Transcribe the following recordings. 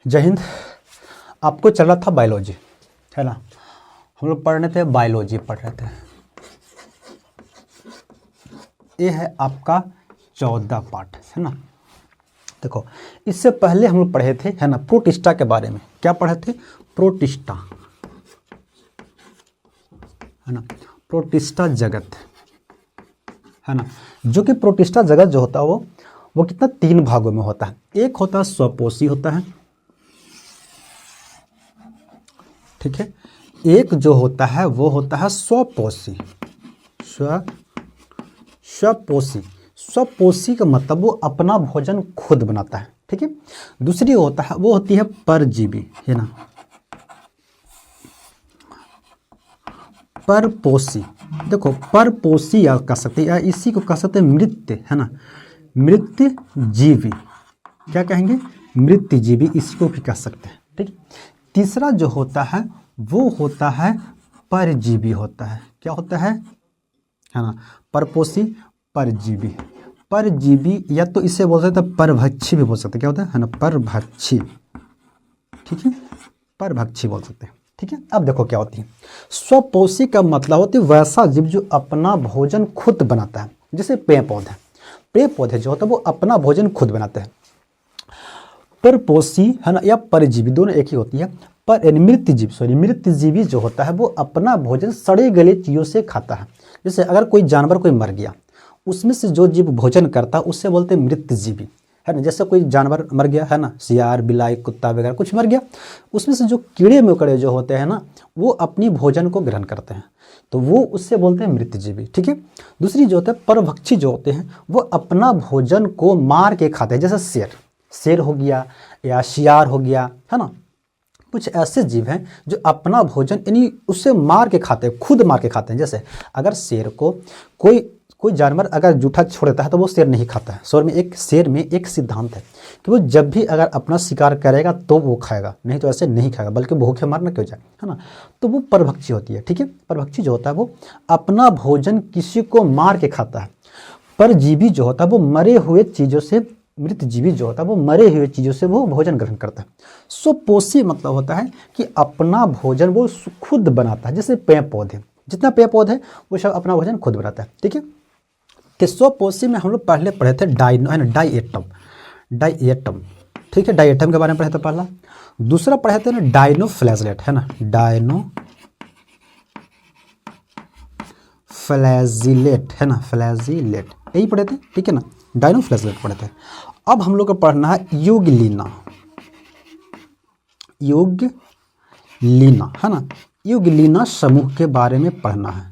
जय हिंद। आपको चल रहा था बायोलॉजी, है ना। हम लोग पढ़ रहे थे, बायोलॉजी पढ़ रहे थे। ये है आपका 14 पार्ट, है ना। देखो, इससे पहले हम लोग पढ़े थे, है ना, प्रोटिस्टा के बारे में। क्या पढ़े थे? प्रोटिस्टा, है ना। प्रोटिस्टा जगत, है ना। जो कि प्रोटिस्टा जगत जो होता है वो कितना 3 भागों में होता है। एक होता है स्वपोषी होता है, ठीक है। एक जो होता है वो होता है स्वपोषी। स्वपोषी, स्वपोषी का मतलब वो अपना भोजन खुद बनाता है, ठीक है। दूसरी होता है वो होती है परजीवी, है ना। परपोषी, देखो परपोषी या कह सकते हैं, या इसी को कह सकते हैं मृत्य, है ना। मृत्य जीवी, क्या कहेंगे? मृत्य जीवी, इसी को भी कह सकते हैं, ठीक। तीसरा जो होता है वो होता है परजीवी होता है। क्या होता है ना। परपोषी, परजीवी। परजीवी या तो इसे बोल सकते हैं परभक्षी भी बोल सकते हैं। क्या होता है ना, परभक्षी, ठीक है। परभक्षी बोल सकते हैं, ठीक है। अब देखो क्या होती है। स्वपोषी का मतलब होती है वैसा जीव जो अपना भोजन खुद बनाता है। जैसे पेड़ पौधे जो होता है वो अपना भोजन खुद बनाते हैं। परपोषी, है ना, या परजीवी दोनों एक ही होती है। पर मृत्यजीवी जो होता है वो अपना भोजन सड़े गले चीज़ों से खाता है। जैसे अगर कोई जानवर कोई मर गया, उसमें से जो जीव भोजन करता है उससे बोलते हैं मृत्यजीवी, है ना। जैसे कोई जानवर मर गया, है ना, सियार, बिलाई, कुत्ता वगैरह कुछ मर गया, उसमें से जो कीड़े मकोड़े जो होते हैं ना, वो अपनी भोजन को ग्रहण करते हैं, तो वो उससे बोलते हैं मृत्यजीवी, ठीक है। दूसरी जो होता है परभक्षी जो होते हैं वो अपना भोजन को मार के खाते हैं। जैसे शेर हो गया या शियार हो गया, है ना। कुछ ऐसे जीव हैं जो अपना भोजन यानी उससे मार के खाते हैं, खुद मार के खाते हैं। जैसे अगर शेर को कोई जानवर अगर जूठा छोड़ देता है तो वो शेर नहीं खाता है। शेर में एक सिद्धांत है कि वो जब भी अगर अपना शिकार करेगा तो वो खाएगा, नहीं तो ऐसे नहीं खाएगा, बल्कि भूखे मरना क्यों जाए, है ना। तो वो परभक्षी होती है, ठीक है। परभक्षी जो होता है वो अपना भोजन किसी को मार के खाता है। परजीवी जो होता है वो मरे हुए चीज़ों से, मृतजीवी जो होता है वो मरे हुए चीज़ों से वो भोजन ग्रहण करता है। स्वपोषी मतलब होता है कि अपना भोजन वो खुद बनाता है। जैसे पेड़ पौधे, जितना पेड़ पौधे वो सब अपना भोजन खुद बनाता है, ठीक है। कि स्वपोषी में हम लोग पहले पढ़े थे डाइएटम, ठीक है। डाइएटम के बारे में पढ़े थे पहला। दूसरा पढ़े थे ना डायनोफ्लैजिलेट, है ना, डायनोफ्लैजिलेट, है ना, फ्लैजिलेट, यही पढ़े थे, ठीक है ना। डायनोफ्लैजिलेट पढ़े थे। अब हम लोग को पढ़ना है युगलीना, है ना। युगलीना समूह के बारे में पढ़ना है,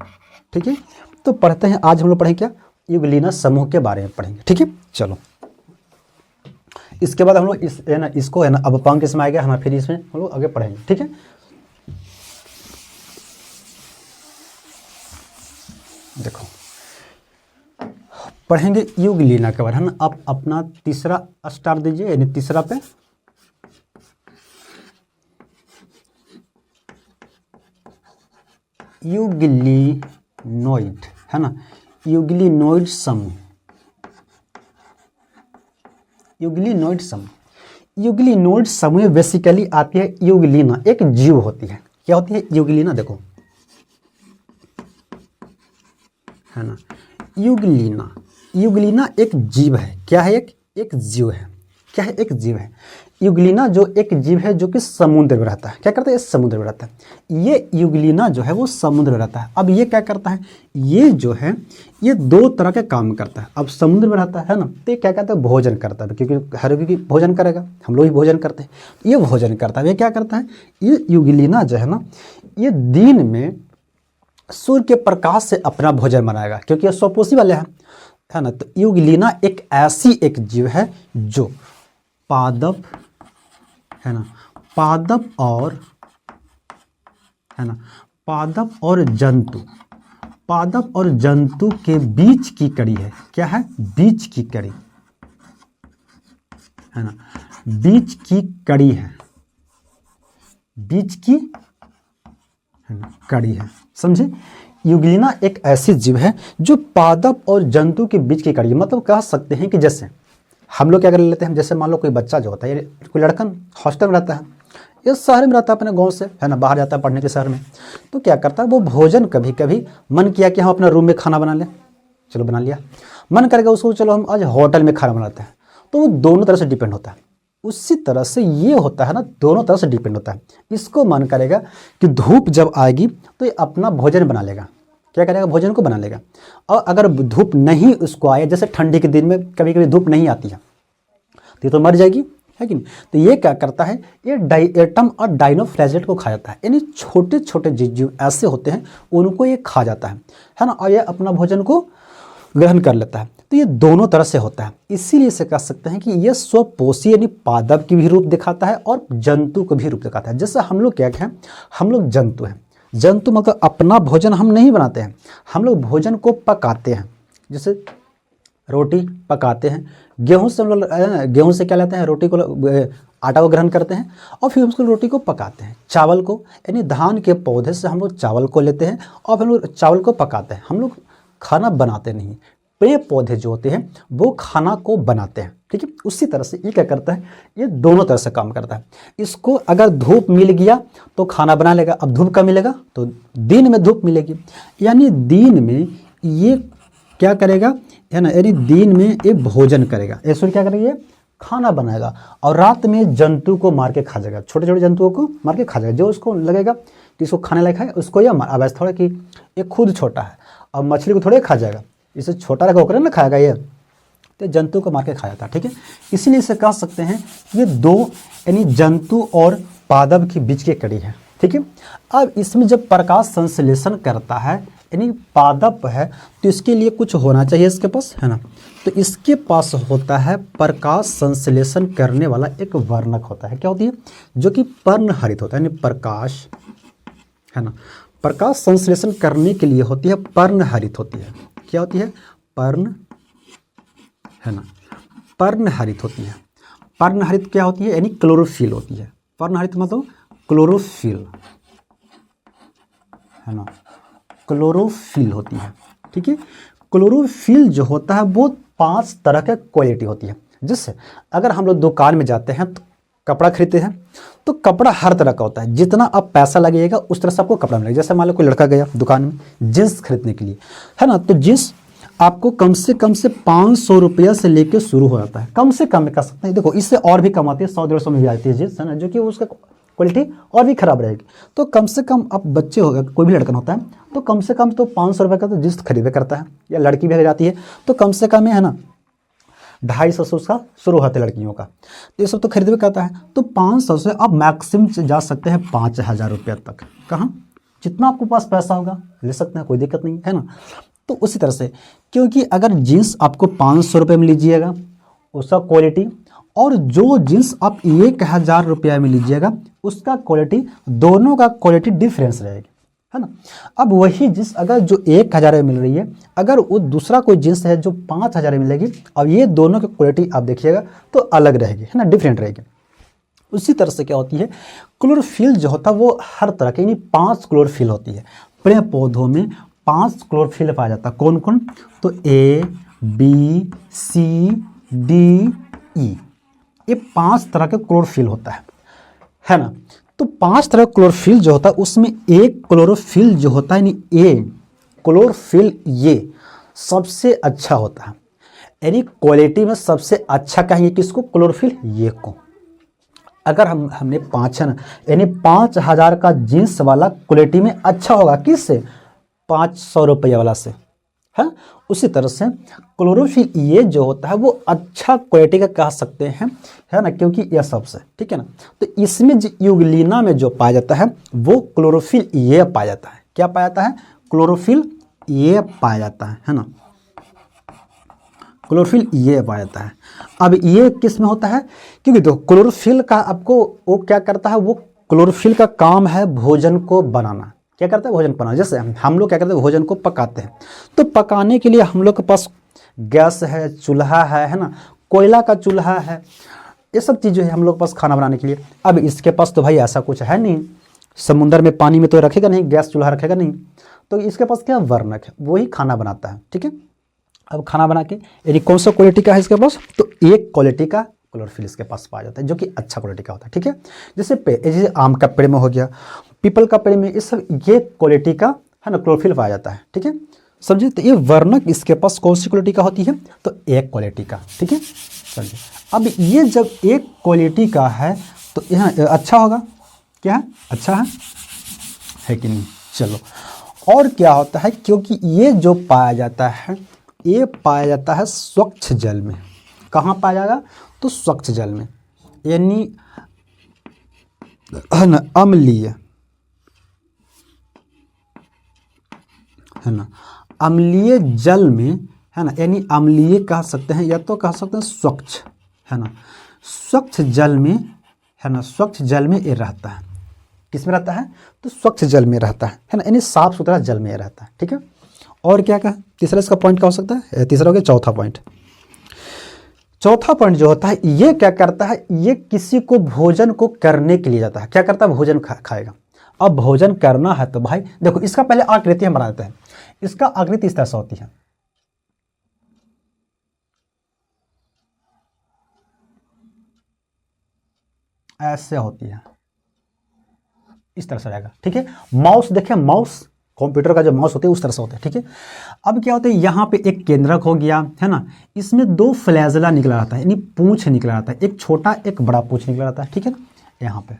ठीक है। तो पढ़ते हैं, आज हम लोग पढ़ेंगे क्या, युगलीना समूह के बारे में पढ़ेंगे, ठीक है। चलो, इसके बाद हम लोग इसको है ना अवपांग के समय आएगा, है ना, फिर इसमें हम लोग आगे पढ़ेंगे, ठीक है। देखो, पढ़ेंगे युगलीना के बारे में, है ना। आप अपना तीसरा स्टार दीजिए, यानी तीसरा पे। युगलिनोइड, है ना, युगलिनोइड समूह, युगलिनोइड समूह बेसिकली आती है युगलीना, एक जीव होती है। क्या होती है युगलीना? देखो, है ना, युगलीना एक जीव है। क्या है? एक जीव है। क्या है? एक जीव है। युगलीना जो एक जीव है जो कि समुद्र में रहता है। क्या करता है? समुद्र में रहता है। ये युगलीना जो है वो समुद्र में रहता है। अब ये क्या करता है? ये जो है ये 2 तरह के काम करता है। अब समुद्र में रहता है ना, तो ये क्या करता है? भोजन करता है, क्योंकि हर कोई भोजन करेगा, हम लोग भी भोजन करते हैं। ये भोजन करता है। ये क्या करता है? ये युगलीना जो है ना, ये दिन में सूर्य के प्रकाश से अपना भोजन बनाएगा, क्योंकि ये स्वपोषी वाले हैं, है ना। तो युगलीना एक ऐसी एक जीव है जो पादप, है ना, पादप और जंतु के बीच की कड़ी है। क्या है? बीच की कड़ी, है ना, बीच की कड़ी है, बीच की, है ना, कड़ी है, समझे। युगलीना एक ऐसी जीव है जो पादप और जंतु के बीच की कड़ी है। मतलब कह सकते हैं कि जैसे हम लोग क्या कर लेते हैं, जैसे मान लो कोई बच्चा जो होता है, कोई लड़का हॉस्टल में रहता है, ये शहर में रहता है अपने गांव से, है ना, बाहर जाता है पढ़ने के शहर में, तो क्या करता है वो भोजन कभी कभी मन किया कि हम अपना रूम में खाना बना लें, चलो बना लिया, मन करेगा उसको चलो हम आज होटल में खाना बनाते हैं, तो वो दोनों तरह से डिपेंड होता है। उसी तरह से ये होता है ना, दोनों तरह से डिपेंड होता है। इसको मन करेगा कि धूप जब आएगी तो ये अपना भोजन बना लेगा, क्या करेगा, भोजन को बना लेगा। और अगर धूप नहीं उसको आए, जैसे ठंडी के दिन में कभी कभी धूप नहीं आती है तो ये तो मर जाएगी, है कि नहीं। तो ये क्या करता है, ये डायटम और डाइनोफ्लैजेलेट को खा जाता है, यानी छोटे छोटे जीव ऐसे होते हैं उनको ये खा जाता है ना, और ये अपना भोजन को ग्रहण कर लेता है। तो ये दोनों तरह से होता है, इसीलिए इसे कह सकते हैं कि ये स्वपोषी यानी पादप की भी रूप दिखाता है और जंतु को भी रूप दिखाता है। जैसे हम लोग क्या हैं, हम लोग जंतु हैं। जंतु मतलब अपना भोजन हम नहीं बनाते हैं, हम लोग भोजन को पकाते हैं। जैसे रोटी पकाते हैं, गेहूं से हम लोग गेहूं से क्या लेते हैं, रोटी को आटा को ग्रहण करते हैं और फिर उसको रोटी को पकाते हैं। चावल को यानी धान के पौधे से हम लोग चावल को लेते हैं और फिर हम लोग चावल को पकाते हैं। हम लोग खाना बनाते नहीं, पेड़ पौधे जो होते हैं वो खाना को बनाते हैं, ठीक है। उसी तरह से ये क्या करता है, ये दोनों तरह से काम करता है। इसको अगर धूप मिल गया तो खाना बना लेगा, अब धूप कब मिलेगा तो दिन में धूप मिलेगी, यानी दिन में ये क्या करेगा, है ना, यानी दिन में ये भोजन करेगा, ऐसे क्या करेगा, ये खाना बनाएगा। और रात में जंतु को मार के खा जाएगा, छोटे छोटे जंतुओं को मार के खा जाएगा, जो उसको लगेगा कि इसको खाने लायक है उसको, या अब ऐसा थोड़ा कि ये खुद छोटा है और मछली को थोड़े खा जाएगा, इसे छोटा रहेगा ओकरे ना खाएगा ये, तो जंतु को मार के खा जाता है, ठीक है। इसीलिए इसे कह सकते हैं ये दो यानी जंतु और पादप के बीच की कड़ी है, ठीक है। अब इसमें जब प्रकाश संश्लेषण करता है यानी पादप है तो इसके लिए कुछ होना चाहिए इसके पास, है ना। तो इसके पास होता है प्रकाश संश्लेषण करने वाला एक वर्णक होता है, क्या होती है, जो कि पर्णहरित होता है, यानी प्रकाश, है ना, प्रकाश संश्लेषण करने के लिए होती है पर्णहरित होती है, क्या होती है, पर्ण, है ना, पर्णहरित होती है। पर्णहरित क्या होती है, यानी क्लोरोफिल होती है। पर्णहरित मतलब क्लोरोफिल, है ना, क्लोरोफिल होती है, ठीक है। क्लोरोफिल जो होता है वो 5 तरह के क्वालिटी होती है। जैसे अगर हम लोग दुकान में जाते हैं तो कपड़ा खरीदते हैं तो कपड़ा हर तरह का होता है, जितना आप पैसा लगेगा उस तरह से आपको कपड़ा मिलेगा। जैसे मान लो कोई लड़का गया दुकान में जींस खरीदने के लिए, है ना, तो जींस आपको कम से 500 रुपया से लेकर शुरू हो जाता है, कम से कम कर सकते हैं। देखो इससे और भी कम आती है, 100-150 में भी आती है जींस, है ना, जो कि उसका क्वालिटी और भी खराब रहेगी। तो कम से कम अब बच्चे हो गए, कोई भी लड़का होता है तो कम से कम तो 500 रुपये का तो जींस खरीदे करता है, या लड़की भी जाती है तो कम से कम है ना 250 से उसका शुरू होता है लड़कियों का, तो ये सब तो खरीदे करता है। तो 500 से आप मैक्सिमम से जा सकते हैं 5000 रुपये तक, कहाँ जितना आपके पास पैसा होगा ले सकते हैं, कोई दिक्कत नहीं है ना। तो उसी तरह से क्योंकि अगर जीन्स आपको 500 रुपये में लीजिएगा उसका क्वालिटी, और जो जीन्स आप 1000 रुपया में लीजिएगा उसका क्वालिटी, दोनों का क्वालिटी डिफरेंस रहेगी, है ना। अब वही जींस अगर जो 1000 में मिल रही है, अगर वो दूसरा कोई जींस है जो 5000 में मिलेगी, अब ये दोनों की क्वालिटी आप देखिएगा तो अलग रहेगी, है ना, डिफरेंट रहेगी। उसी तरह से क्या होती है, क्लोरोफिल जो होता है वो हर तरह की, यानी 5 क्लोरोफिल होती है। पेड़ पौधों में 5 क्लोरोफिल पाया जाता है, कौन कौन, तो A, B, C, D, E, ये 5 तरह के क्लोरोफिल होता है ना। तो 5 तरह क्लोरोफिल जो होता है उसमें एक क्लोरोफिल जो होता है यानी ए क्लोरोफिल ये सबसे अच्छा होता है, यानी क्वालिटी में सबसे अच्छा कहेंगे किसको, क्लोरोफिल ये को। अगर हमने 5 है ना, यानी 5000 का जींस वाला क्वालिटी में अच्छा होगा किससे, 500 रुपये वाला से, है। उसी तरह से क्लोरोफिल ये जो होता है वो अच्छा क्वालिटी का कह सकते हैं, है ना, क्योंकि यह सबसे, ठीक है ना। तो इसमें जो यूग्लिना में जो पाया जाता है वो क्लोरोफिल ये पाया जाता है, क्या पाया जाता है, क्लोरोफिल ये पाया जाता है ना, क्लोरोफिल ये पाया जाता है। अब ये किस में होता है, क्योंकि देखो क्लोरोफिल का आपको वो क्या करता है, वो क्लोरोफिल का काम है भोजन को बनाना, क्या करता है, भोजन बनाना। जैसे हम लोग क्या करते हैं, भोजन को पकाते हैं, तो पकाने के लिए हम लोग के पास गैस है, चूल्हा है ना, कोयला का चूल्हा है, ये सब चीज़ें हैं हम लोग के पास खाना बनाने के लिए। अब इसके पास तो भाई ऐसा कुछ है नहीं, समुद्र में पानी में तो रखेगा नहीं, गैस चूल्हा रखेगा नहीं, तो इसके पास क्या वर्णक है, वही खाना बनाता है, ठीक है। अब खाना बना के, यानी कौन सा क्वालिटी का है इसके पास, तो एक क्वालिटी का क्लोरोफिल इसके पास पाया जाता है जो कि अच्छा क्वालिटी का होता है। ठीक है, जैसे आम का पेड़ में हो गया, पीपल का पेड़ में, इस ये क्वालिटी का है ना क्लोरोफिल पाया जाता है। ठीक है, समझे। तो ये वर्णक इसके पास कौन सी क्वालिटी का होती है, तो एक क्वालिटी का। ठीक है, समझे। अब ये जब एक क्वालिटी का है तो यहाँ अच्छा होगा, क्या है, अच्छा है कि नहीं। चलो, और क्या होता है, क्योंकि ये जो पाया जाता है, ये पाया जाता है स्वच्छ जल में। कहाँ पाया जाएगा, तो स्वच्छ जल में, यानी है ना अम्लीय, है ना अम्लीय जल में, है ना, यानी अम्लीय कह सकते हैं या तो कह सकते हैं स्वच्छ, है ना, स्वच्छ जल में, है ना, स्वच्छ जल में ये रहता है। किस में रहता है, तो स्वच्छ जल में रहता है ना, यानी साफ सुथरा जल में रहता है। ठीक है, और क्या कहा, तीसरा इसका पॉइंट क्या हो सकता है, तीसरा हो गया चौथा पॉइंट। चौथा पॉइंट जो होता है, ये क्या करता है, ये किसी को भोजन को करने के लिए जाता है। क्या करता है, भोजन खाएगा। अब भोजन करना है तो भाई देखो, इसका पहले आकृति हम बना देते हैं। इसका आकृति इस तरह से होती है, ऐसे होती है, इस तरह से रहेगा। ठीक है, माउस देखें, माउस कंप्यूटर का जो माउस होते हैं उस तरह से होते हैं। ठीक है, अब क्या होता है, यहाँ पे एक केंद्रक हो गया, है ना, इसमें दो फ्लैजला निकला रहता है, यानी पूंछ निकला रहता है, एक छोटा एक बड़ा पूंछ निकला रहता है। ठीक है ना, यहाँ पे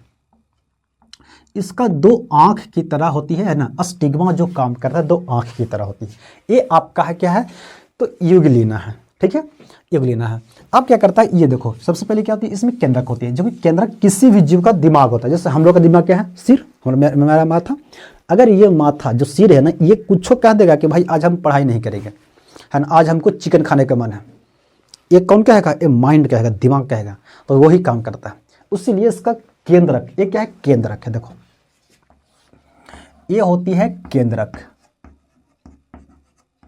इसका दो आंख की तरह होती है ना, अस्टिग्मा जो काम करता है दो आंख की तरह होती है। ये आपका है क्या है, तो युगलिना है। ठीक है, युगलिना है। अब क्या करता है, ये देखो, सबसे पहले क्या होती है, इसमें केंद्रक होती है, जो कि केंद्रक किसी भी जीव का दिमाग होता है। जैसे हम लोग का दिमाग क्या है, सिर, मेरा माथा। अगर ये माथा जो सिर है ना, ये कुछ कह देगा कि भाई आज हम पढ़ाई नहीं करेंगे, है ना, आज हमको चिकन खाने का मन है, ये कौन कहेगा, ये माइंड कहेगा, दिमाग कहेगा, तो वही काम करता है। इसीलिए इसका केंद्रक, ये क्या है, केंद्रक है। देखो, ये होती है केंद्रक।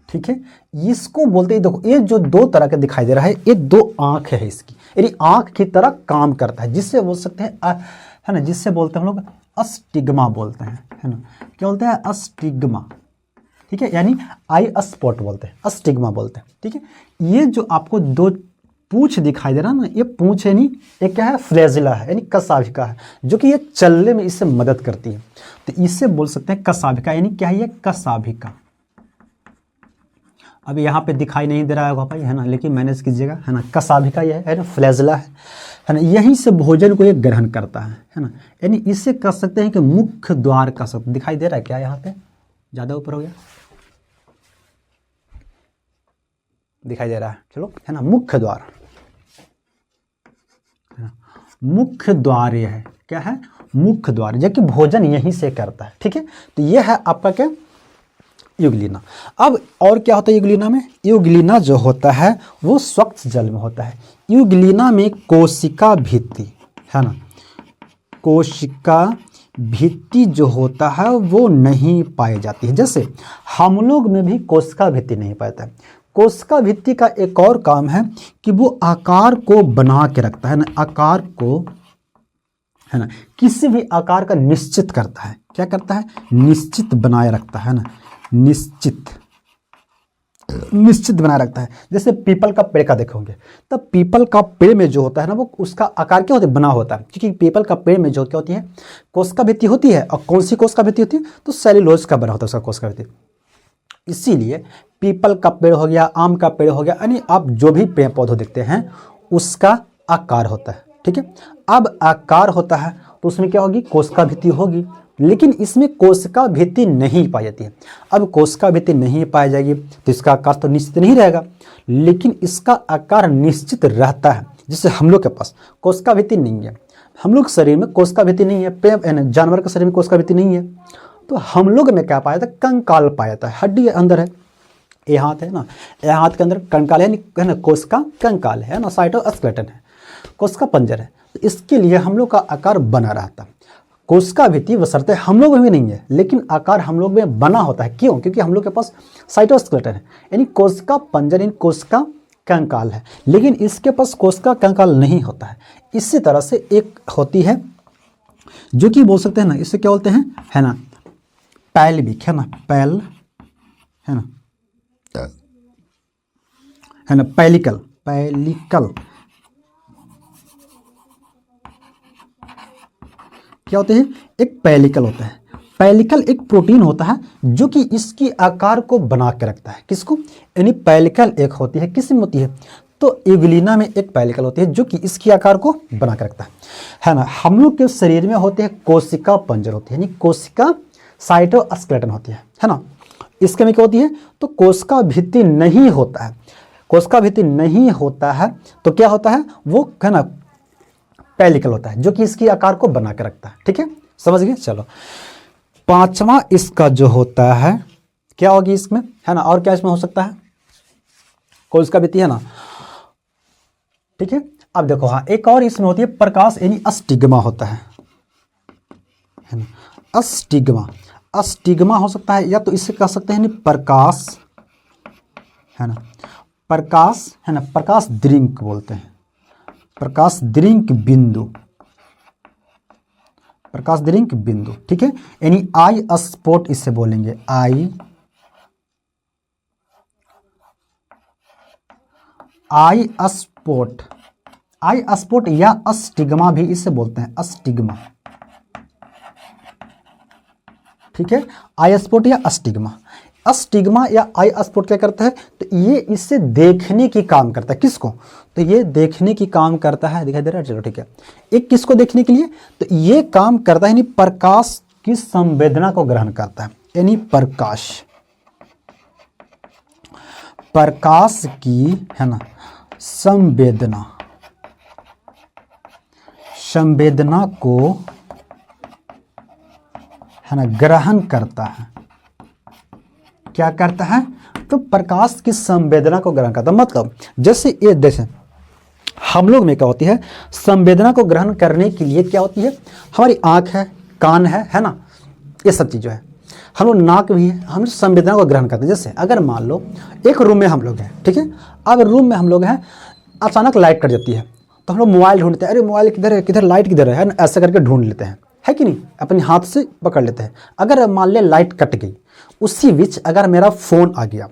ठीक है, इसको बोलते हैं, देखो ये जो दो तरह के दिखाई दे रहा है, ये दो आंख है इसकी, यानी आंख की तरह काम करता है, जिससे बोल सकते हैं, है ना, जिससे बोलते हैं हम लोग अस्टिग्मा बोलते हैं, है ना, क्या बोलते हैं, अस्टिग्मा। ठीक है, यानी आई स्पॉट बोलते हैं, अस्टिग्मा बोलते हैं। ठीक है, ये जो आपको दो पूंछ दिखाई दे रहा है ना, ये पूंछ है नहीं, ये क्या है, फ्लैजिला है, यानी कशाभिका है, जो कि ये चलने में इससे मदद करती है। तो इससे बोल सकते हैं कशाभिका, यानी क्या है, ये कशाभिका। अभी यहाँ पे दिखाई नहीं दे रहा होगा भाई, है ना, लेकिन मैनेज कीजिएगा, है ना, कशाभिका ये है ना, फ्लैजिला है ना, यहीं से भोजन को ये ग्रहण करता है ना, यानी इससे कह सकते हैं कि मुख्य द्वार का शब्द दिखाई दे रहा है क्या, यहाँ पे ज़्यादा ऊपर हो गया, दिखाई दे रहा है, चलो, है ना, मुख्य द्वार, मुख्य द्वार ये है, क्या है, मुख्य द्वार, जो कि भोजन यहीं से करता है। ठीक है, तो ये है आपका क्या, युगलिना। अब और क्या होता है युगलिना में, युगलिना जो होता है वो स्वच्छ जल में होता है। युगलिना में कोशिका भित्ति, है ना, कोशिका भित्ति जो होता है वो नहीं पाई जाती है। जैसे हम लोग में भी कोशिका भित्ति नहीं पाता है। कोशिका भित्ति का एक और काम है कि वो आकार को बना के रखता है ना, आकार को, है ना, किसी भी आकार का निश्चित करता है। क्या करता है, निश्चित बनाए रखता है ना, निश्चित बनाए रखता है। जैसे पीपल का पेड़ का देखोगे, तब पीपल का पेड़ में जो होता है ना, वो उसका आकार क्या होता है, बना होता है, क्योंकि पीपल का पेड़ में जो क्या होती है, कोशिका भित्ति होती है। और कौन सी कोशिका भित्ति होती है, तो सेल्यूलोज का बना होता है उसका कोशिका भित्ति। इसीलिए पीपल का पेड़ हो गया, आम का पेड़ हो गया, यानी आप जो भी पेड़ पौधे देखते हैं उसका आकार होता है। ठीक है, अब आकार होता है तो उसमें क्या होगी, कोशिका भित्ति होगी, लेकिन इसमें कोशिका भित्ति नहीं पाई जाती है। अब कोशिका भित्ति नहीं पाई जाएगी तो इसका आकार तो निश्चित नहीं रहेगा, लेकिन इसका आकार निश्चित रहता है। जैसे हम लोग के पास कोशिका भित्ति नहीं है, हम लोग शरीर में कोशिका भित्ति नहीं है, जानवर के शरीर में कोशिका भित्ति नहीं है, तो हम लोग में क्या पाया था, कंकाल पाया जाता है, हड्डी अंदर है। ये हाथ है ना, ये हाथ के अंदर कंकाल है ना, कोशिका कंकाल है ना, साइटोस्केलेटन है, कोशिका पंजर है। तो इसके लिए हम लोग का आकार बना रहता है। कोशिका भित्ति बशर्ते हम लोग में भी नहीं है, लेकिन आकार हम लोग में बना होता है। क्यों, क्योंकि हम लोग के पास साइटोस्केलेटन है, यानी कोशिका पंजर, यानी कोशिका कंकाल है, लेकिन इसके पास कोशिका कंकाल नहीं होता है। इसी तरह से एक होती है जो कि बोल सकते हैं ना, इससे क्या बोलते हैं, है ना, पैल्विक, है ना, पैल, है ना, है ना, पेलिकल, पेलिकल क्या होते हैं, एक पेलिकल होता है। पेलिकल एक प्रोटीन होता है जो कि इसकी आकार को बना के रखता है। किसको, यानी पेलिकल एक होती है, किस में होती है, तो यूग्लिना में एक पेलिकल होती है जो कि इसकी आकार को बना के रखता है ना। हम लोग के शरीर में होते हैं कोशिका पंजर होती है, यानी कोशिका साइटोस्केलेटन होती है ना। इसके में क्या होती है, तो कोशिका भित्ति नहीं होता है, कोशिका भित्ति नहीं होता है तो क्या होता है, वो है ना पेलिकल होता है जो कि इसकी आकार को बना के रखता है। ठीक है, समझ गए। चलो, पांचवा इसका जो होता है क्या होगी इसमें, है ना, और क्या इसमें हो सकता है, कोशिका भित्ति है ना। ठीक है, अब देखो, हाँ एक और इसमें होती है प्रकाश, यानी अस्टिग्मा होता है ना, अस्टिग्मा, अस्टिग्मा हो सकता है, या तो इसे कह सकते हैं यानी प्रकाश, है ना, प्रकाश, है ना, प्रकाश दृंक बोलते हैं, प्रकाश दृंक बिंदु, प्रकाश दृंक बिंदु। ठीक है, यानी आई स्पॉट इसे बोलेंगे, आई स्पॉट, आई स्पॉट या अस्टिग्मा भी इसे बोलते हैं, अस्टिग्मा। ठीक है, आई स्पॉट या अस्टिग्मा, अस्टिग्मा या आई स्पॉट क्या करता है, तो ये इससे देखने की काम करता है। किसको, तो ये देखने की काम करता है, दिखाई दे रहा है, चलो ठीक है। एक किसको देखने के लिए, तो ये काम करता है यानी प्रकाश की संवेदना को ग्रहण करता है, यानी प्रकाश, प्रकाश की, है ना, संवेदना, संवेदना को, है ना, ग्रहण करता है। क्या करता है, तो प्रकाश की संवेदना को ग्रहण करता है। मतलब जैसे ये जैसे हम लोग में क्या होती है, संवेदना को ग्रहण करने के लिए क्या होती है, हमारी आंख है, कान है ना, ये सब चीज़ें है, हम लोग नाक भी है, हम संवेदना को ग्रहण करते हैं। जैसे अगर मान लो एक रूम में हम लोग हैं, ठीक है, अब रूम में हम लोग हैं, अचानक लाइट कट जाती है तो हम लोग मोबाइल ढूंढते हैं, अरे मोबाइल किधर है, किधर लाइट किधर है ना, ऐसा करके ढूंढ लेते हैं, है कि नहीं, अपने हाथ से पकड़ लेते हैं। अगर मान ले लाइट कट गई, उसी बीच अगर मेरा फ़ोन आ गया,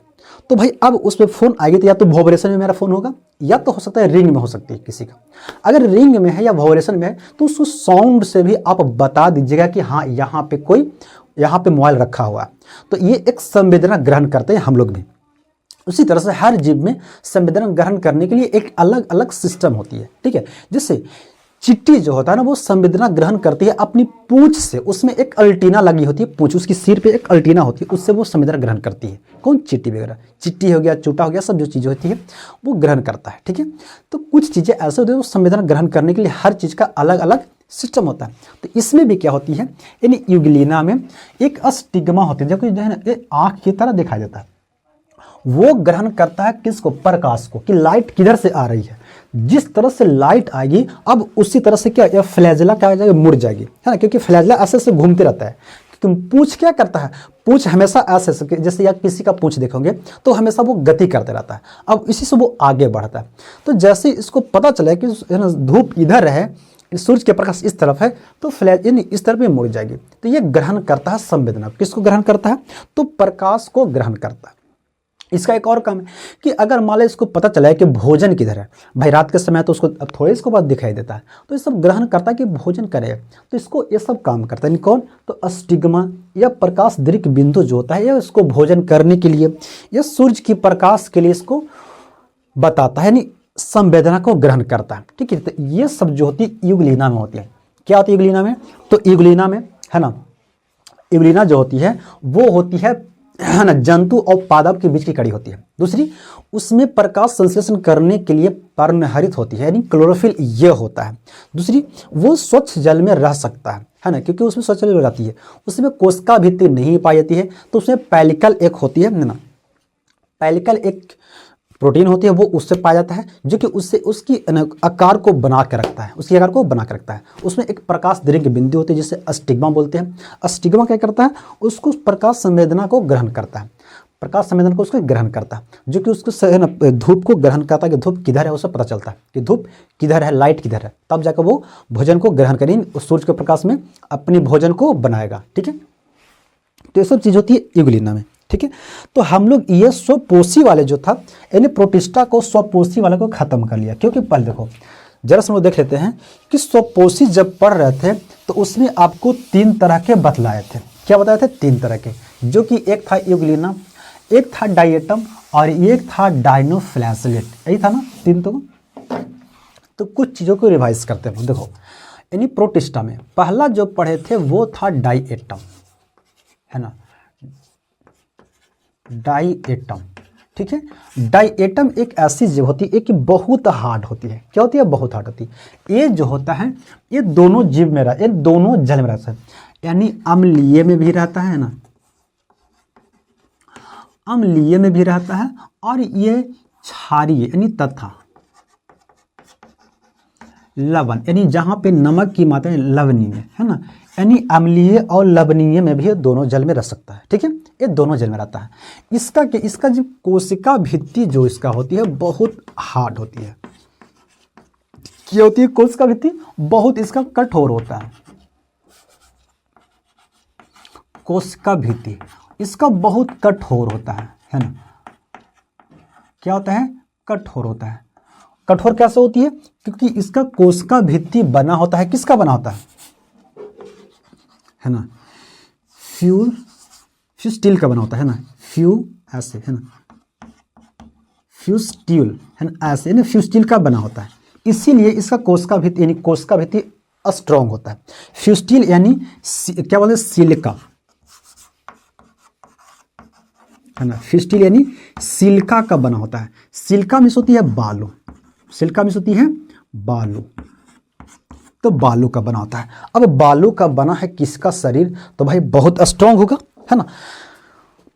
तो भाई अब उस पर फ़ोन आ गई तो या तो वाइब्रेशन में मेरा फ़ोन होगा, या तो हो सकता है रिंग में हो सकती है किसी का। अगर रिंग में है या वाइब्रेशन में है तो उस साउंड से भी आप बता दीजिएगा कि हाँ यहाँ पे कोई, यहाँ पे मोबाइल रखा हुआ है। तो ये एक संवेदना ग्रहण करते हैं हम लोग भी। उसी तरह से हर जीव में संवेदना ग्रहण करने के लिए एक अलग अलग सिस्टम होती है। ठीक है, जैसे चींटी जो होता है ना, वो संवेदना ग्रहण करती है अपनी पूंछ से, उसमें एक अल्टीना लगी होती है, पूंछ, उसकी सिर पे एक अल्टीना होती है, उससे वो संवेदना ग्रहण करती है। कौन, चींटी वगैरह, चींटी हो गया, चूटा हो गया, सब जो चीज़ें होती है वो ग्रहण करता है। ठीक है, तो कुछ चीज़ें ऐसे होती है वो संवेदना ग्रहण करने के लिए हर चीज़ का अलग अलग सिस्टम होता है। तो इसमें भी क्या होती है, यानी यूग्लिना में एक अस्टिग्मा होती है जो कि जो है ना ये आँख की तरह दिखाई देता है, वो ग्रहण करता है किसको, प्रकाश को, कि लाइट किधर से आ रही है। जिस तरह से लाइट आएगी अब उसी तरह से क्या, फ्लैजला क्या हो जाएगा, मुड़ जाएगी, है ना, क्योंकि फ्लैजला ऐसे से घूमते रहता है। क्योंकि पूंछ क्या करता है, पूंछ हमेशा ऐसे, जैसे या किसी का पूंछ देखोगे तो हमेशा वो गति करते रहता है, अब इसी से वो आगे बढ़ता है। तो जैसे इसको पता चला कि धूप इधर है, सूर्य के प्रकाश इस तरफ है, तो फ्लैश यानी इस तरफ में मुड़ जाएगी। तो ये ग्रहण करता है संवेदना, किसको ग्रहण करता है, तो प्रकाश को ग्रहण करता है। इसका एक और काम है कि अगर मान लो इसको पता चला है कि भोजन किधर है, भाई रात के समय तो उसको अब थोड़े इसको बाद दिखाई देता है, तो ये सब ग्रहण करता है कि भोजन करे, तो इसको ये सब काम करता है। कौन, तो अस्टिग्मा या प्रकाश दृक बिंदु जो होता है, ये इसको भोजन करने के लिए या सूर्य की प्रकाश के लिए इसको बताता है, यानी संवेदना को ग्रहण करता है। ठीक है, तो ये सब जो होती है यूग्लिना में होती है। क्या होती है यूग्लिना में, तो यूग्लिना में, है ना, यूग्लिना जो होती है वो होती है ना, जंतु और पादप के बीच की कड़ी होती है। दूसरी, उसमें प्रकाश संश्लेषण करने के लिए पर्णहरित होती है, यानी क्लोरोफिल ये होता है। दूसरी, वो स्वच्छ जल में रह सकता है ना, क्योंकि उसमें स्वच्छ जल में रहती है, उसमें कोशिका भित्ति नहीं पाई जाती है, तो उसमें पेलिकल एक होती है ना, पेलिकल एक प्रोटीन होती है, वो उससे पाया जाता है, जो कि उससे उसकी आकार को बना के रखता है, उसकी आकार को बना के रखता है। उसमें एक प्रकाश दृक बिंदु होती है जिसे अस्टिग्मा बोलते हैं। अस्टिग्मा क्या करता है, उसको प्रकाश संवेदना को ग्रहण करता है, प्रकाश संवेदना को उसको ग्रहण करता है, जो कि उसको धूप को ग्रहण करता है कि धूप किधर है, उसे पता चलता है कि धूप किधर है, लाइट किधर है, तब जाकर वो भोजन को ग्रहण करेंगे, सूर्य के प्रकाश में अपनी भोजन को बनाएगा। ठीक है, तो ये सब चीज़ होती है यूग्लिना में। ठीक है। तो हम लोग ये स्वपोषी वाले जो था यानी प्रोटिस्टा को स्वपोषी वाले को खत्म कर लिया, क्योंकि पहले देखो जरा हम लोग देख लेते हैं कि स्वपोषी जब पढ़ रहे थे तो उसमें आपको 3 तरह के बतलाए थे। क्या बताए थे? 3 तरह के, जो कि एक था यूग्लिना, एक था डायटम और एक था डायनोफ्लैजेलेट, यही था ना 3 तो कुछ चीज़ों को रिवाइज करते हैं। देखो यानी प्रोटिस्टा में पहला जो पढ़े थे वो था डायटम, है ना, डायटम, ठीक है। डायटम एक ऐसी जीव होती है कि बहुत हार्ड होती है। क्या होती है? बहुत हार्ड होती है। ये जो होता है ये दोनों जीव में ये दोनों जल में रहता है, यानी अम्लीय में भी रहता है ना, अम्लीय में भी रहता है, और ये क्षारीय यानी तथा लवण यानी जहां पे नमक की मात्रा लवणीय है ना, यानी अम्लीय और लवणीय में भी ये दोनों जल में रह सकता है, ठीक है। ये दोनों जल में रहता है। इसका जो कोशिका भित्ति जो इसका होती है बहुत हार्ड होती है। क्या होती है? कोशिका भित्ति बहुत इसका कठोर होता है। कोशिका भित्ति इसका बहुत कठोर होता है ना। क्या होता है? कठोर होता है। कठोर कैसे होती है? क्योंकि इसका कोशिका भित्ति बना होता है, किसका बना होता है ना, फ्यू स्टील का बना होता है ना, ऐसे है ना, फ्यू स्टील है ना, ऐसे ना फ्यू स्टील का बना होता है। इसीलिए इसका कोशिका भित्ति यानी कोशिका भित्ति स्ट्रॉन्ग होता है। फ्यू स्टील यानी क्या बोलते हैं? सिलिका, है ना। फ्यू स्टील यानी सिलिका का बना होता है। सिलिका मिस होती है बालू, सिलिका मिस होती है बालू, तो बालू का बना होता है। अब बालू का बना है किसका शरीर? तो भाई बहुत स्ट्रांग होगा, है ना,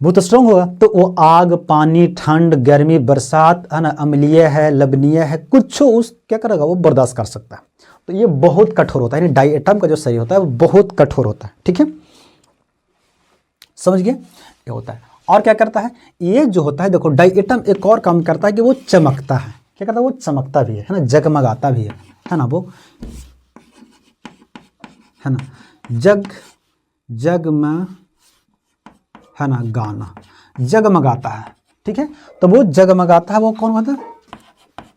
बहुत स्ट्रांग होगा। तो वो आग, पानी, ठंड, गर्मी, बरसात, है ना, अम्लीय है, लवणीय है, कुछ उस क्या करेगा वो बर्दाश्त कर सकता है। तो ये बहुत कठोर होता है, यानी डायटम का जो शरीर होता है वो बहुत कठोर होता है, ठीक है, समझ गए? ये होता है। और क्या करता है? ये जो होता है देखो डायटम एक और काम करता है कि वो चमकता है। क्या करता है? वो चमकता भी है ना, जगमगाता भी है ना, वो है ना, जग में है ना गाना, जगमगाता है, ठीक है। तो वो जगमगाता है, वो कौन होता है?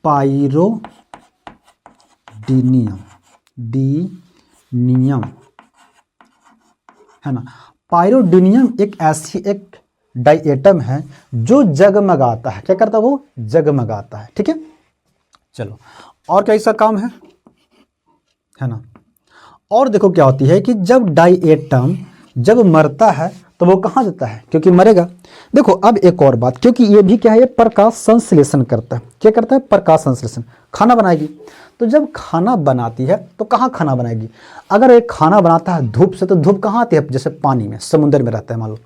पायरोडिनियम है ना। पायरोडिनियम एक ऐसी एक डायटम है जो जगमगाता है। क्या करता है? वो जगमगाता है, ठीक है। चलो और क्या इसका काम है ना। और देखो क्या होती है कि जब डायटम जब मरता है तो वो कहाँ जाता है? क्योंकि मरेगा। देखो अब एक और बात, क्योंकि ये भी क्या है? प्रकाश संश्लेषण करता है। क्या करता है? प्रकाश संश्लेषण। खाना बनाएगी, तो जब खाना बनाती है तो कहाँ खाना बनाएगी? अगर एक खाना बनाता है धूप से, तो धूप कहाँ आती है? जैसे पानी में, समुद्र में रहता है मान लो,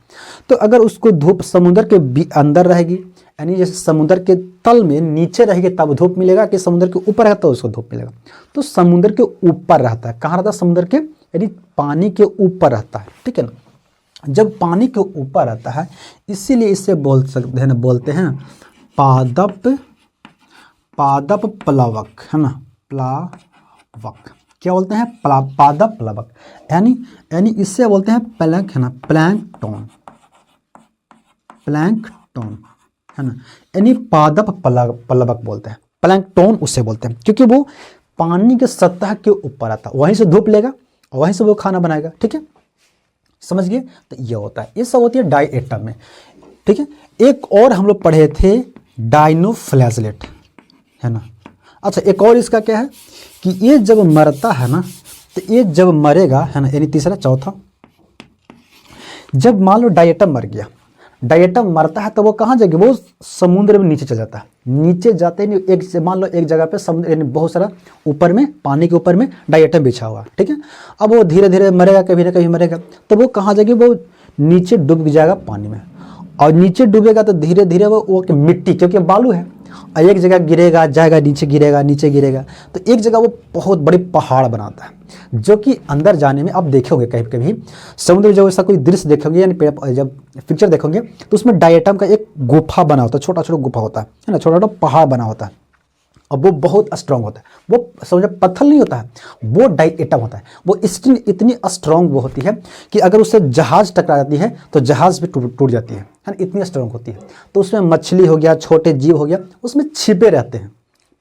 तो अगर उसको धूप समुद्र के अंदर रहेगी, यानी जैसे समुद्र के तल में नीचे रहेगी तब धूप मिलेगा, कि समुद्र के ऊपर रहता है उसको धूप मिलेगा? तो समुद्र के ऊपर रहता है। कहाँ रहता है? समुद्र के यानी पानी के ऊपर रहता है, ठीक है ना। जब पानी के ऊपर रहता है इसीलिए इसे बोलते हैं पादप प्लवक, है ना, प्लावक। क्या बोलते हैं? पादप प्लवक, यानी इससे बोलते हैं प्लैंक, है ना, प्लैंकटन है ना, यानी पादप प्लवक बोलते हैं, प्लैंकटन उससे बोलते हैं, क्योंकि वो पानी के सतह के ऊपर आता है, वहीं से धूप लेगा और वहीं से वो खाना बनाएगा, ठीक है, समझ गए? तो ये होता है, ये सब होती है डायटम में, ठीक है। एक और हम लोग पढ़े थे डायनोफ्लैजेलेट, है ना। अच्छा एक और इसका क्या है कि ये जब मरता है ना, तो ये जब मरेगा, है ना, यानी तीसरा चौथा, जब मान लो डायटम मर गया, डायटम मरता है तो वो कहाँ जाएगी? वो समुद्र में नीचे चल जाता है। नीचे जाते ही एक मान लो एक जगह पे समुद्र यानी बहुत सारा ऊपर में पानी के ऊपर में डायटम बिछा हुआ, ठीक है। अब वो धीरे धीरे मरेगा, कभी ना कभी मरेगा, तो वो कहाँ जाएगी? वो नीचे डूब जाएगा पानी में, और नीचे डूबेगा तो धीरे धीरे वो मिट्टी, क्योंकि बालू है, और एक जगह गिरेगा, जाएगा नीचे, गिरेगा नीचे, गिरेगा, तो एक जगह वो बहुत बड़ी पहाड़ बनाता है, जो कि अंदर जाने में आप देखोगे कहीं कभी समुद्र में जब ऐसा कोई दृश्य देखोगे यानी जब पिक्चर देखोगे तो उसमें डायटम का एक गुफा बना होता है, छोटा छोटा गुफा होता है ना, छोटा छोटा पहाड़ बना होता है। और वो बहुत स्ट्रांग होता है, वो समझो पत्थर नहीं होता है, वो डाइएटम होता है। वो स्टील इतनी स्ट्रांग वो होती है कि अगर उससे जहाज टकरा जाती है तो जहाज भी टूट जाती है ना, इतनी स्ट्रांग होती है। तो उसमें मछली हो गया, छोटे जीव हो गया, उसमें छिपे रहते हैं,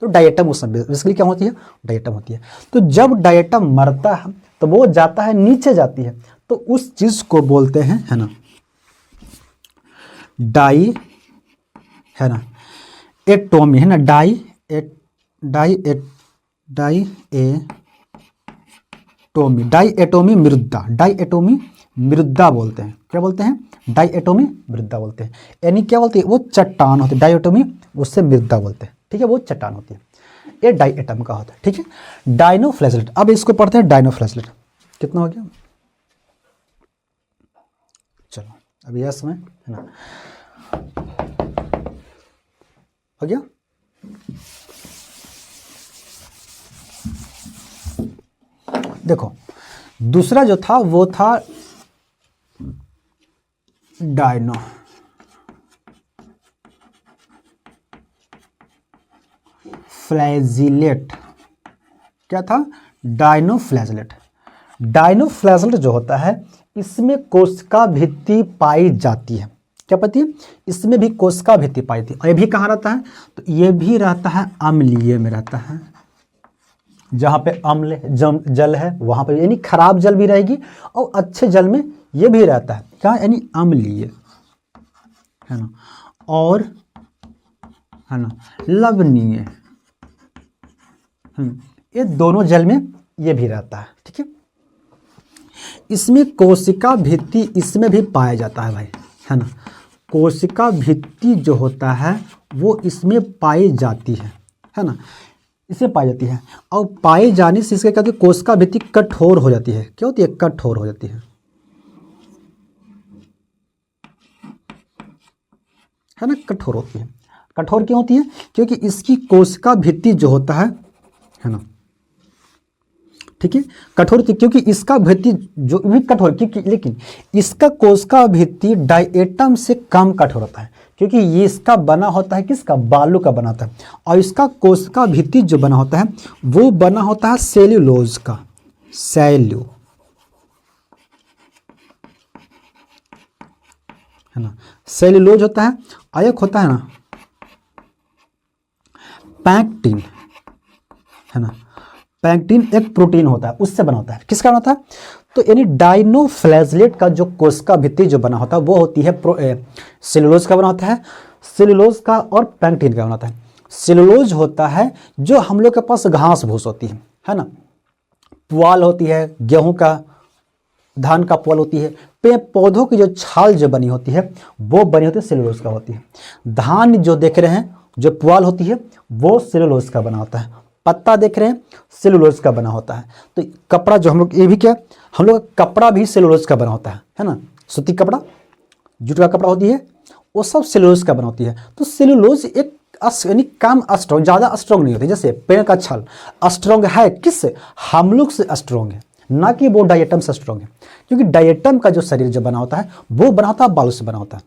तो डाइएटम उसमें बेसिकली क्या होती है, डाइएटम होती है। तो जब डाइएटम मरता है तो वो जाता है नीचे जाती है, तो उस चीज को बोलते हैं, है ना, डाई, है ना, एटोमी, है ना, डाई एटोमी मृदा बोलते हैं। क्या बोलते हैं, डाई एटोमी मृदा बोलते हैं। यानी क्या बोलते हैं, वो चट्टान होती है, डाई एटोमी उससे मृदा बोलते हैं, ठीक है, वो चट्टान होती है, ये डाई एटम का होता है, ठीक है। डायनोफ्लैजेलेट, अब इसको पढ़ते हैं डायनोफ्लैजेलेट। कितना हो गया, चलो अब यह समय, है ना, हो गया। देखो दूसरा जो था वो था डायनो फ्लैजिलेट। क्या था, डायनोफ्लैजिलेट। डायनोफ्लैजिलेट जो होता है इसमें कोशिका भित्ति पाई जाती है। क्या पाती है, इसमें भी कोशिका भित्ति पाई थी। और ये भी कहाँ रहता है, तो ये भी रहता है अम्लीय में रहता है, जहाँ पे अम्ल जल है वहाँ पे, यानी खराब जल भी रहेगी और अच्छे जल में ये भी रहता है, क्या, यानी अम्लीय, है ना, और है ना लवणीय, ये दोनों जल में ये भी रहता है, ठीक है। इसमें कोशिका भित्ति इसमें भी पाया जाता है भाई, है ना, कोशिका भित्ति जो होता है वो इसमें पाई जाती है ना, इसे पाई जाती है। और पाए जाने से इसके कहते हैं कोशिका भित्ति कठोर हो जाती है। क्या होती है, कठोर हो जाती है ना, कठोर होती है। कठोर क्यों होती है, क्योंकि इसकी कोशिका भित्ति जो होता है ना, ठीक है, कठोर होती है क्योंकि इसका भित्ति जो भी कठोर, क्योंकि लेकिन इसका कोशिका भित्ति डायएटम से कम कठोर होता है, क्योंकि ये इसका बना होता है किसका, बालू का बना होता है। और इसका कोशिका भित्ति जो बना होता है वो बना होता है सेल्यूलोज का, है ना, सेल्यूलोज होता है। एक होता है ना पैक्टिन, है ना, पैक्टिन एक प्रोटीन होता है, उससे बना होता है। किसका बना होता है, तो यानी डायनोफ्लैजिलेट का जो कोशिका भित्ति जो बना होता है वो होती है सेलुलोज का बना होता है, सेलुलोज का और पैक्टिन का बना होता है। सेलुलोज होता है जो हम लोग के पास घास भूस होती है ना, पुआल होती है गेहूं का, धान का पुआल होती है, पेड़ पौधों की जो छाल जो बनी होती है वो बनी होती है सेलुलोज का होती है। धान जो देख रहे हैं जो पुआल होती है वो सेलुलोज का बना होता है, पत्ता देख रहे हैं सेलुलोज का बना होता है। तो कपड़ा जो हम लोग, ये भी क्या, हम लोग का कपड़ा भी सेलुलोज का बना होता है ना, सूती कपड़ा, जूट का कपड़ा होती है, वो सब सेलुलोज का बना होती है। तो सेलुलोज एक यानी कम स्ट्रॉन्ग, ज़्यादा स्ट्रॉन्ग नहीं होती। जैसे पेड़ का छाल स्ट्रॉन्ग है किससे, हम लोग से स्ट्रॉन्ग है, ना कि वो डायएटम से स्ट्रॉन्ग है। क्योंकि डायएटम का जो शरीर जो बना होता है वो बना होता है बालू से बना होता है,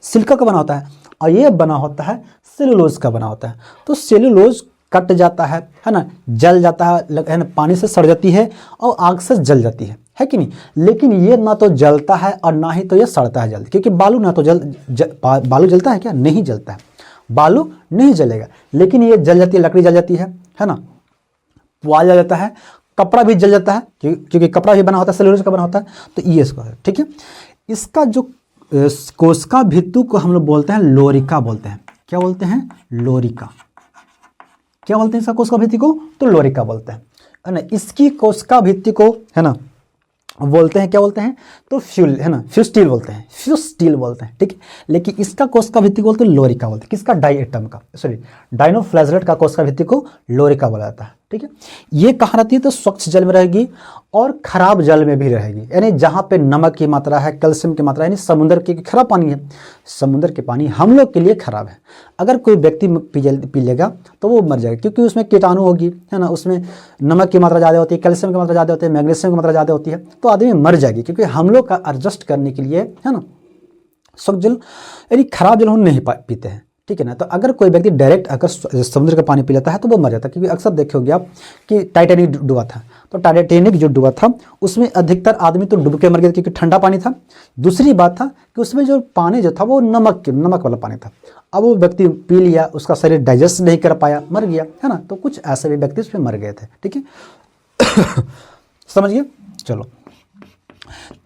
सिल्का का बना होता है, और ये बना होता है सेलुलोज का बना होता है। तो सेलुलोज कट जाता है ना, जल जाता है ना, पानी से सड़ जाती है और आग से जल जाती है कि नहीं। लेकिन ये ना तो जलता है और ना ही तो ये सड़ता है जल्दी, क्योंकि बालू ना तो बालू जलता है क्या, नहीं जलता है, बालू नहीं जलेगा, लेकिन ये जल जाती है, लकड़ी जल जाती है ना, पुआल जल जाता है, कपड़ा भी जल जाता है, क्योंकि कपड़ा भी बना होता है सेलुलोज का बना होता है। तो ये इसका है, ठीक है। इसका जो कोशिका भित्ति को हम लोग बोलते हैं लोरिका बोलते हैं। क्या बोलते हैं, लोरिका। क्या बोलते हैं इसका कोशिका भित्ति को, तो लोरिका बोलते हैं, है ना। इसकी कोशिका भित्ति को, है ना, बोलते हैं क्या बोलते हैं, तो फ्यूल, है ना, फ्यूस्टील बोलते हैं, फ्यूस्टील बोलते हैं, ठीक है। लेकिन इसका कोशिका भित्ति को बोलते हैं लोरिका बोलते हैं। किसका, डायएटम का, सॉरी डायनोफ्लैजिलेट का कोशिका भित्ति को लोरिका बोला जाता है, ठीक है। ये कहाँ रहती है, तो स्वच्छ जल में रहेगी और खराब जल में भी रहेगी, यानी जहाँ पे नमक की मात्रा है, कैल्शियम की मात्रा, यानी समुद्र के खराब पानी है, समुद्र के पानी हम लोग के लिए खराब है। अगर कोई व्यक्ति पी लेगा तो वो मर जाएगा, क्योंकि उसमें कीटाणु होगी, है ना, उसमें नमक की मात्रा ज़्यादा होती है, कैल्शियम की मात्रा ज़्यादा होती है, मैग्नीशियम की मात्रा ज़्यादा होती है, तो आदमी मर जाएगी। क्योंकि हम लोग का एडजस्ट करने के लिए, है ना, स्वच्छ जल यानी खराब जल हम नहीं पीते हैं, ठीक है ना। तो अगर कोई व्यक्ति डायरेक्ट अगर समुद्र का पानी पी लेता है तो वो मर जाता है, क्योंकि अक्सर देखे होंगे आप कि टाइटैनिक डूबा था, तो टाइटैनिक जो डूबा था उसमें अधिकतर आदमी तो डूब के मर गए क्योंकि ठंडा पानी था। दूसरी बात था कि उसमें जो पानी जो था वो नमक वाला पानी था। अब वो व्यक्ति पी लिया, उसका शरीर डाइजेस्ट नहीं कर पाया, मर गया, है ना। तो कुछ ऐसे भी व्यक्ति उसमें मर गए थे, ठीक है। समझिए। चलो,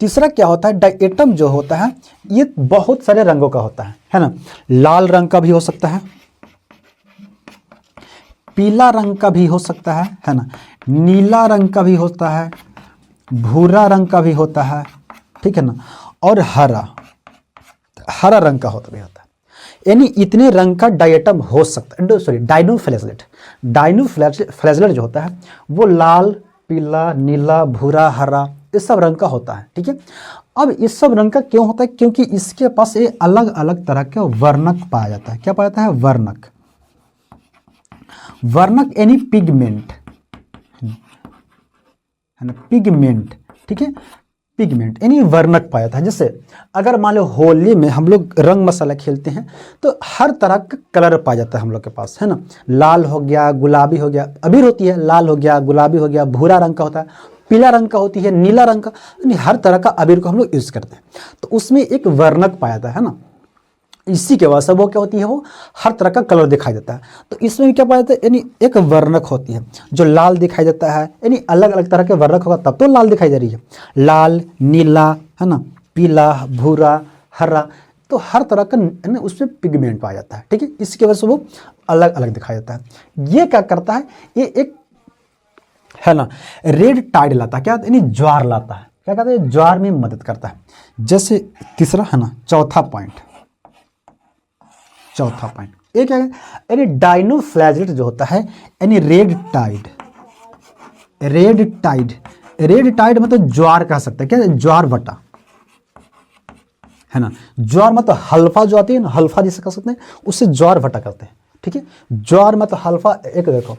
तीसरा क्या होता है, डायटम जो होता है ये बहुत सारे रंगों का होता है ना। लाल रंग का भी हो सकता है, पीला रंग का भी हो सकता है ना, नीला रंग का भी होता है, भूरा रंग का भी होता है, ठीक है ना, और हरा रंग का भी होता है। यानी इतने रंग का डायटम हो सकता है। सॉरी, डाइनोफ्लैजेलेट जो होता है वो लाल, पीला, नीला, भूरा, हरा इस सब रंग का होता है, ठीक है। अब इस सब रंग का क्यों होता है, क्योंकि इसके पास ये अलग अलग तरह का वर्णक पाया जाता है। क्या पाया जाता है, वर्णक यानी पिगमेंट, है ना, पिगमेंट, ठीक है, पिगमेंट यानी वर्णक पाया जाता है। जैसे अगर मान लो होली में हम लोग रंग मसाला खेलते हैं तो हर तरह का कलर पाया जाता है हम लोग के पास, है ना। लाल हो गया, गुलाबी हो गया, अबीर होती है, लाल हो गया, गुलाबी हो गया, भूरा रंग का होता है, पीला रंग का होती है, नीला रंग का, यानी हर तरह का अबीर को हम लोग यूज करते हैं। तो उसमें एक वर्णक पाया जाता है ना, इसी के वजह से वो क्या होती है, वो हर तरह का कलर दिखाई देता है। तो इसमें भी क्या पाया जाता है, यानी एक वर्णक होती है जो लाल दिखाई देता है, यानी अलग अलग तरह के वर्णक होगा तब तो लाल दिखाई दे रही है। लाल, नीला, है ना, पीला, भूरा, हरा, तो हर तरह का उसमें पिगमेंट पाया जाता है, ठीक है। इसकी वजह से वो अलग अलग दिखाई देता है। ये क्या करता है, ये एक, है ना, रेड टाइड लाता है, क्या यानी ज्वार लाता है। क्या कहते हैं, ज्वार में मदद करता है। जैसे तीसरा, है ना, चौथा पॉइंट ये क्या है, यानी डाइनोफ्लैजेलेट जो होता है यानी रेड टाइड मतलब ज्वार कह सकते हैं। क्या, ज्वार वटा, है ना। ज्वार मतलब हल्फा जो आती है ना, हल्फा जिसे कह सकते हैं, उससे ज्वार वटा करते हैं, ठीक है। ज्वार मतलब हल्फा, एक देखो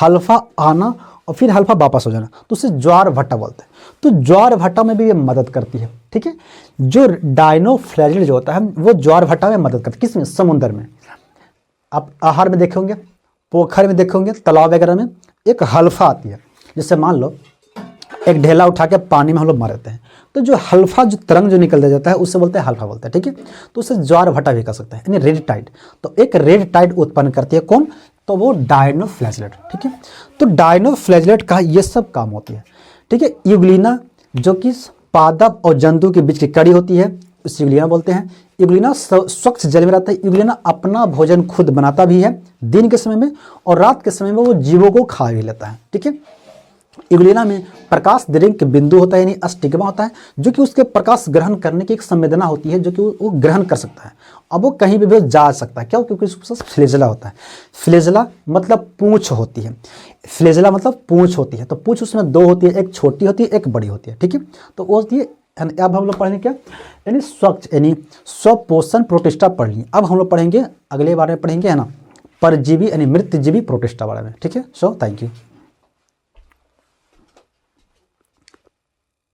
हल्फा आना और फिर हल्फा वापस हो जाना, तो उसे ज्वार भट्टा बोलते हैं। तो ज्वार भट्टा में भी ये मदद करती है, ठीक है। जो डाइनोफ्लैजेलेट जो होता है वो ज्वार भट्टा में मदद करती है। किसमें, समुद्र में। आप आहार में देखे होंगे, पोखर में देखे होंगे, तालाब वगैरह में एक हल्फा आती है। जैसे मान लो एक ढेला उठा के पानी में हम लोग मार देते हैं, तो जो हल्फा जो तरंग जो निकल जाता है उससे बोलते हैं हल्फा बोलते हैं, ठीक है। तो उसे ज्वार भट्टा भी कर सकते हैं, यानी रेड टाइड। तो एक रेड टाइड उत्पन्न करती है कौन, तो वो डाइनोफ्लैजेलेट, ठीक है। तो डाइनोफ्लैजेलेट का ये सब काम होती है, ठीक है। यूग्लिना जो कि पादप और जंतु के बीच की कड़ी होती है, उसे यूग्लिना बोलते हैं। यूग्लिना स्वच्छ जल में रहता है। यूग्लिना अपना भोजन खुद बनाता भी है दिन के समय में, और रात के समय में वो जीवों को खा भी लेता है, ठीक है। यूग्लिना में प्रकाश देने के बिंदु होता है, यानी अस्टिग्मा होता है, जो कि उसके प्रकाश ग्रहण करने की एक संवेदना होती है, जो कि वो ग्रहण कर सकता है। अब वो कहीं भी जा सकता है, क्यों, क्योंकि उसके पास फ्लेजला होता है। फ्लेजला मतलब पूंछ होती है, फ्लेजला मतलब पूंछ होती है। तो पूंछ उसमें दो होती है, एक छोटी होती है, एक बड़ी होती है, ठीक है। तो वो होती है। अब हम लोग पढ़ेंगे क्या, यानी स्वच्छ यानी स्वपोषण प्रोटिस्टा पढ़ ली। अब हम लोग पढ़ेंगे अगले बारे में पढ़ेंगे, है ना, परजीवी यानी मृतजीवी प्रोटिस्टा बारे में, ठीक है। So thank you.